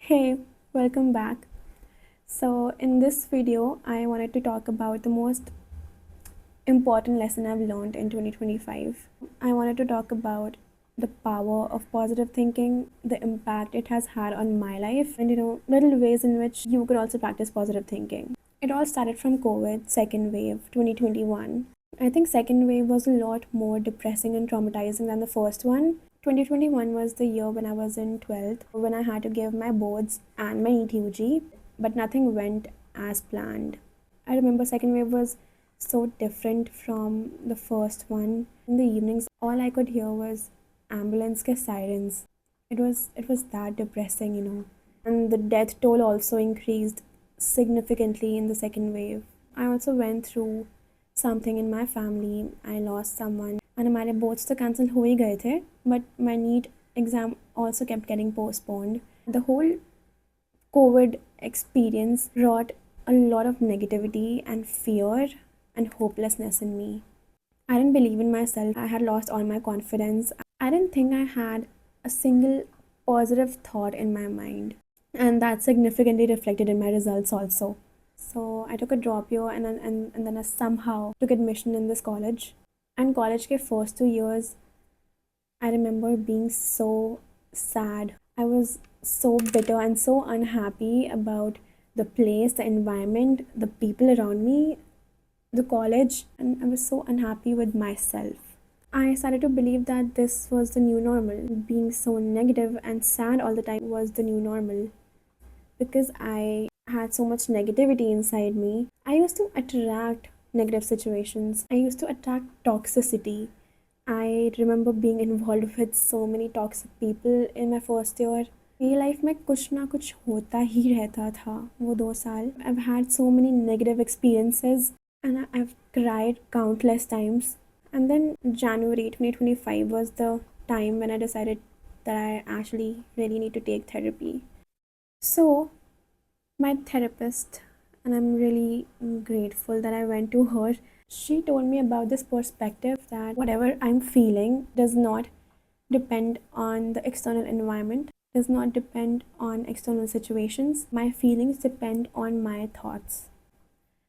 Hey, welcome back. So, in this video, I wanted to talk about the most important lesson I've learned in 2025. I wanted to talk about the power of positive thinking, the impact it has had on my life, and little ways in which you could also practice positive thinking. It all started from COVID, second wave, 2021. I think second wave was a lot more depressing and traumatizing than the first one. 2021 was the year when I was in 12th, when I had to give my boards and my NEET UG, but nothing went as planned. I remember second wave was so different from the first one. In the evenings, all I could hear was ambulance ke sirens. It was that depressing. And the death toll also increased significantly in the second wave. I also went through something in my family. I lost someone and हमारे boards तो cancel हो ही गए थे, but my NEET exam also kept getting postponed. The whole COVID experience brought a lot of negativity and fear and hopelessness in me. I didn't believe in myself. I had lost all my confidence. I didn't think I had a single positive thought in my mind. And that significantly reflected in my results also. So I took a drop year and then I somehow took admission in this college. And college ke first 2 years, I remember being so sad. I was so bitter and so unhappy about the place, the environment, the people around me, the college, and I was so unhappy with myself. I started to believe that this was the new normal. Being so negative and sad all the time was the new normal because I had so much negativity inside me. I used to attract negative situations, I used to attract toxicity. I remember being involved with so many toxic people in my first year. मेरी life में कुछ ना कुछ होता ही रहता था वो 2 साल. I've had so many negative experiences and I've cried countless times. And then January 2025 was the time when I decided that I actually really need to take therapy. So, my therapist, and I'm really grateful that I went to her, she told me about this perspective that whatever I'm feeling does not depend on the external environment, does not depend on external situations. My feelings depend on my thoughts.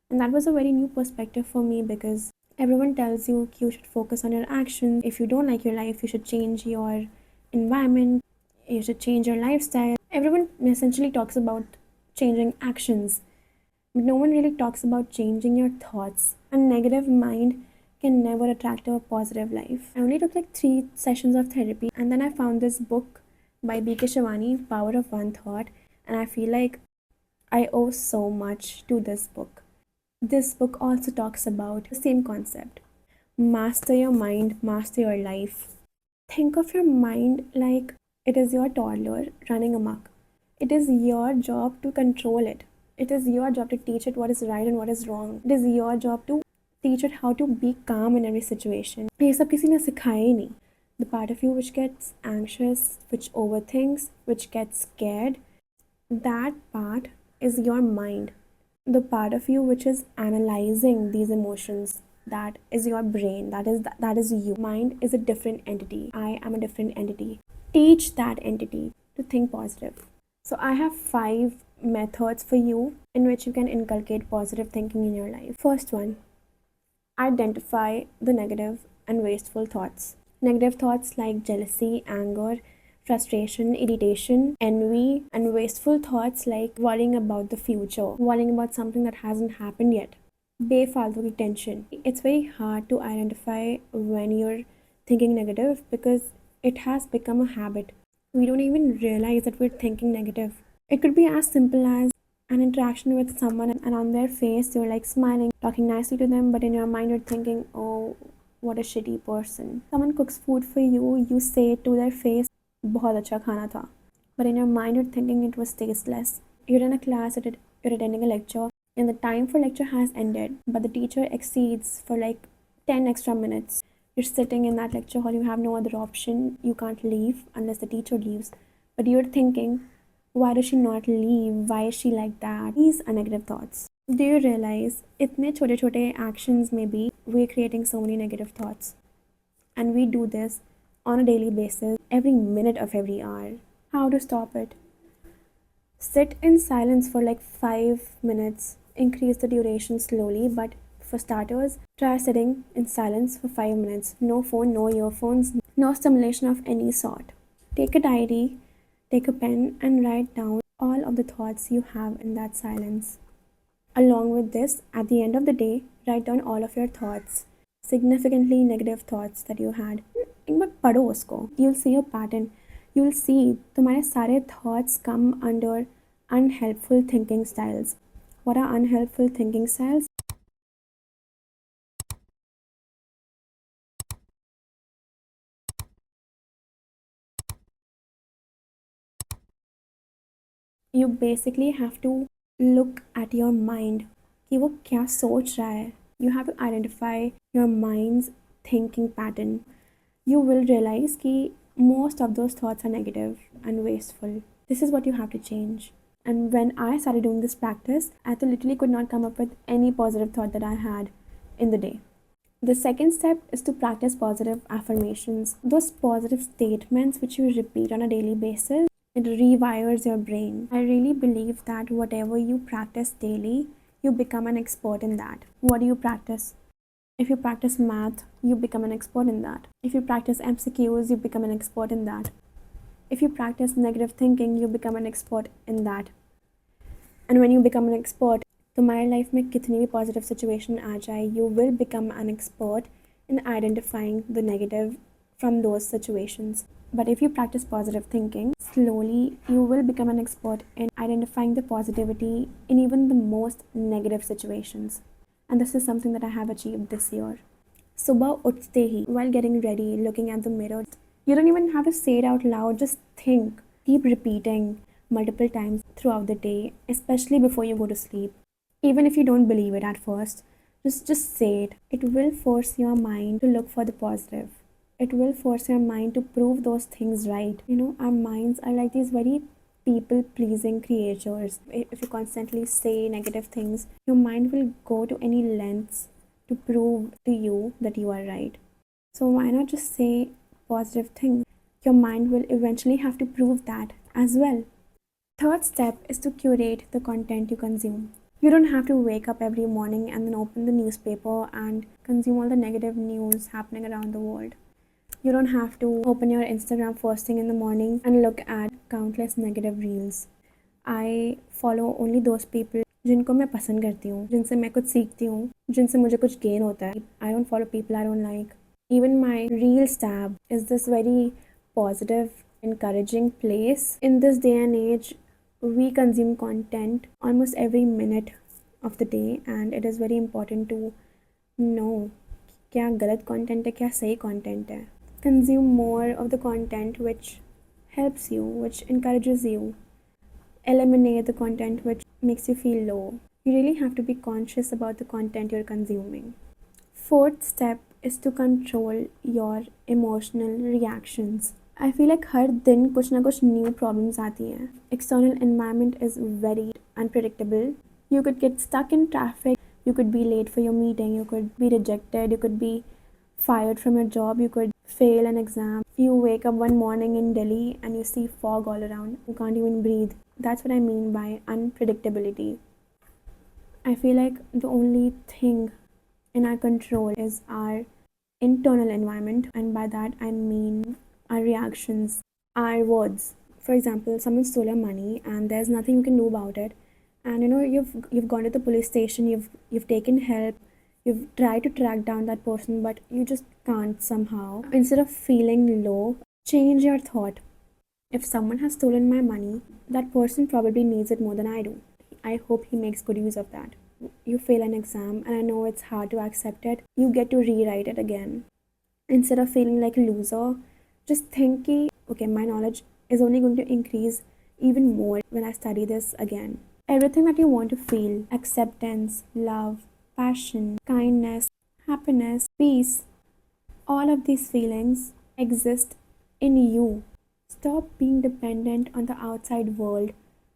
And that was a very new perspective for me because everyone tells you you should focus on your actions. If you don't like your life, you should change your environment, you should change your lifestyle. Everyone essentially talks about changing actions, but no one really talks about changing your thoughts. A negative mind can never attract a positive life. I only took like 3 sessions of therapy, and then I found this book by B.K. Shivani, Power of One Thought, and I feel like I owe so much to this book. This book also talks about the same concept: master your mind, master your life. Think of your mind like it is your toddler running amok. It is your job to control it. It is your job to teach it what is right and what is wrong. It is your job to teach it how to be calm in every situation. ये सब किसी ने सिखाया ही नहीं. The part of you which gets anxious, which overthinks, which gets scared, that part is your mind. The part of you which is analyzing these emotions, that is your brain, that is you. Mind is a different entity. I am a different entity. Teach that entity to think positive. So I have 5 methods for you in which you can inculcate positive thinking in your life. First one, identify the negative and wasteful thoughts. Negative thoughts like jealousy, anger, frustration, irritation, envy, and wasteful thoughts like worrying about the future, worrying about something that hasn't happened yet. बेफालतू की tension. It's very hard to identify when you're thinking negative because it has become a habit. We don't even realize that we're thinking negative. It could be as simple as an interaction with someone and on their face you're like smiling, talking nicely to them, but in your mind you're thinking, oh, what a shitty person. Someone cooks food for you, you say it to their face, बहुत अच्छा खाना था. But in your mind you're thinking it was tasteless. You're in a class, you're attending a lecture, and the time for lecture has ended, but the teacher exceeds for like 10 extra minutes. You're sitting in that lecture hall, you have no other option, you can't leave unless the teacher leaves. But you're thinking, why does she not leave? Why is she like that? These are negative thoughts. Do you realize itne chote chote actions may be we're creating so many negative thoughts? And we do this on a daily basis, every minute of every hour. How to stop it? Sit in silence for like 5 minutes. Increase the duration slowly, but for starters, try sitting in silence for 5 minutes. No phone, no earphones, no stimulation of any sort. Take a diary, take a pen, and write down all of the thoughts you have in that silence. Along with this, at the end of the day, write down all of your thoughts, significantly negative thoughts that you had. एक बार पढ़ो उसको. You'll see a pattern. You'll see तुम्हारे सारे thoughts come under unhelpful thinking styles. What are unhelpful thinking styles? You basically have to look at your mind कि वो क्या सोच रहा है. You have to identify your mind's thinking pattern. You will realize कि most of those thoughts are negative and wasteful. This is what you have to change. And when I started doing this practice, I literally could not come up with any positive thought that I had in the day. The second step is to practice positive affirmations. Those positive statements which you repeat on a daily basis, it rewires your brain. I really believe that whatever you practice daily, you become an expert in that. What do you practice? If you practice math, you become an expert in that. If you practice MCQs, you become an expert in that. If you practice negative thinking, you become an expert in that. And when you become an expert, तुम्हारे life में कितनी भी positive situation आ जाए, you will become an expert in identifying the negative from those situations. But if you practice positive thinking, slowly you will become an expert in identifying the positivity in even the most negative situations. And this is something that I have achieved this year. Subah uthte hi, while getting ready, looking at the mirror, you don't even have to say it out loud, just think. Keep repeating multiple times throughout the day, especially before you go to sleep. Even if you don't believe it at first, just say it. It will force your mind to look for the positive. It will force your mind to prove those things right. You know, our minds are like these very people pleasing creatures. If you constantly say negative things, your mind will go to any lengths to prove to you that you are right. So why not just say positive things? Your mind will eventually have to prove that as well. Third step is to curate the content you consume. You don't have to wake up every morning and then open the newspaper and consume all the negative news happening around the world. You don't have to open your Instagram first thing in the morning and look at countless negative reels. I follow only those people जिनको मैं पसंद करती हूँ, जिनसे मैं कुछ सीखती हूँ, जिनसे मुझे कुछ गेन होता है. I don't follow people I don't like. Even my Reels tab is this very positive, encouraging place. In this day and age, we consume content almost every minute of the day, and it is very important to know क्या गलत content है, क्या सही content है. Consume more of the content which helps you, which encourages you. Eliminate the content which makes you feel low. You really have to be conscious about the content you're consuming. Fourth step is to control your emotional reactions. I feel like हर दिन कुछ ना कुछ new problems आती हैं. External environment is very unpredictable. You could get stuck in traffic. You could be late for your meeting. You could be rejected. You could be fired from your job. You could fail an exam. You wake up one morning in Delhi and you see fog all around. You can't even breathe. That's what I mean by unpredictability. I feel like the only thing in our control is our internal environment, and by that I mean our reactions, our words. For example, someone stole your money and there's nothing you can do about it, and you know you've gone to the police station, you've taken help, you've tried to track down that person, but you just can't somehow. Instead of feeling low, change your thought. If someone has stolen my money, that person probably needs it more than I do. I hope he makes good use of that. You fail an exam, and I know it's hard to accept it. You get to rewrite it again. Instead of feeling like a loser, just think, okay, my knowledge is only going to increase even more when I study this again. Everything that you want to feel, acceptance, love, passion, kindness, happiness, peace, all of these feelings exist in you. Stop being dependent on the outside world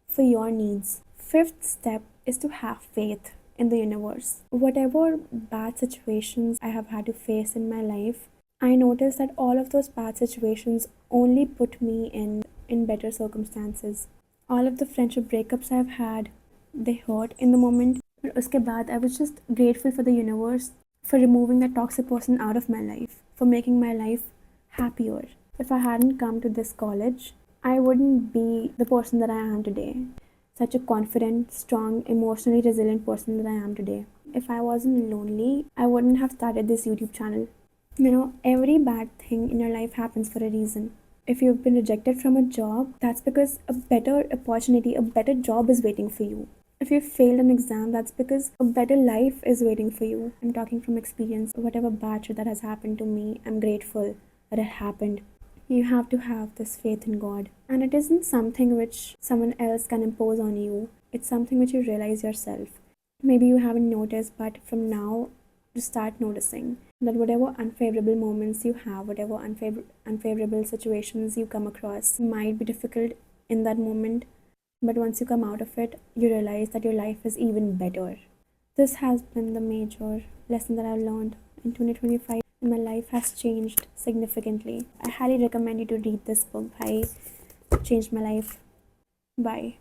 for your needs. Fifth step is to have faith in the universe. Whatever bad situations I have had to face in my life, I noticed that all of those bad situations only put me in better circumstances. All of the friendship breakups I've had, they hurt in the moment. But uske baad, I was just grateful for the universe for removing that toxic person out of my life, for making my life happier. If I hadn't come to this college, I wouldn't be the person that I am today. Such a confident, strong, emotionally resilient person that I am today. If I wasn't lonely, I wouldn't have started this YouTube channel. You know, every bad thing in your life happens for a reason. If you've been rejected from a job, that's because a better opportunity, a better job is waiting for you. If you failed an exam, that's because a better life is waiting for you. I'm talking from experience. Whatever bad shit that has happened to me, I'm grateful that it happened. You have to have this faith in God. And it isn't something which someone else can impose on you, it's something which you realize yourself. Maybe you haven't noticed, but from now, to start noticing that whatever unfavorable moments you have, whatever unfavorable situations you come across might be difficult in that moment, but once you come out of it, you realize that your life is even better. This has been the major lesson that I've learned in 2025, and my life has changed significantly. I highly recommend you to read this book. I changed my life. Bye.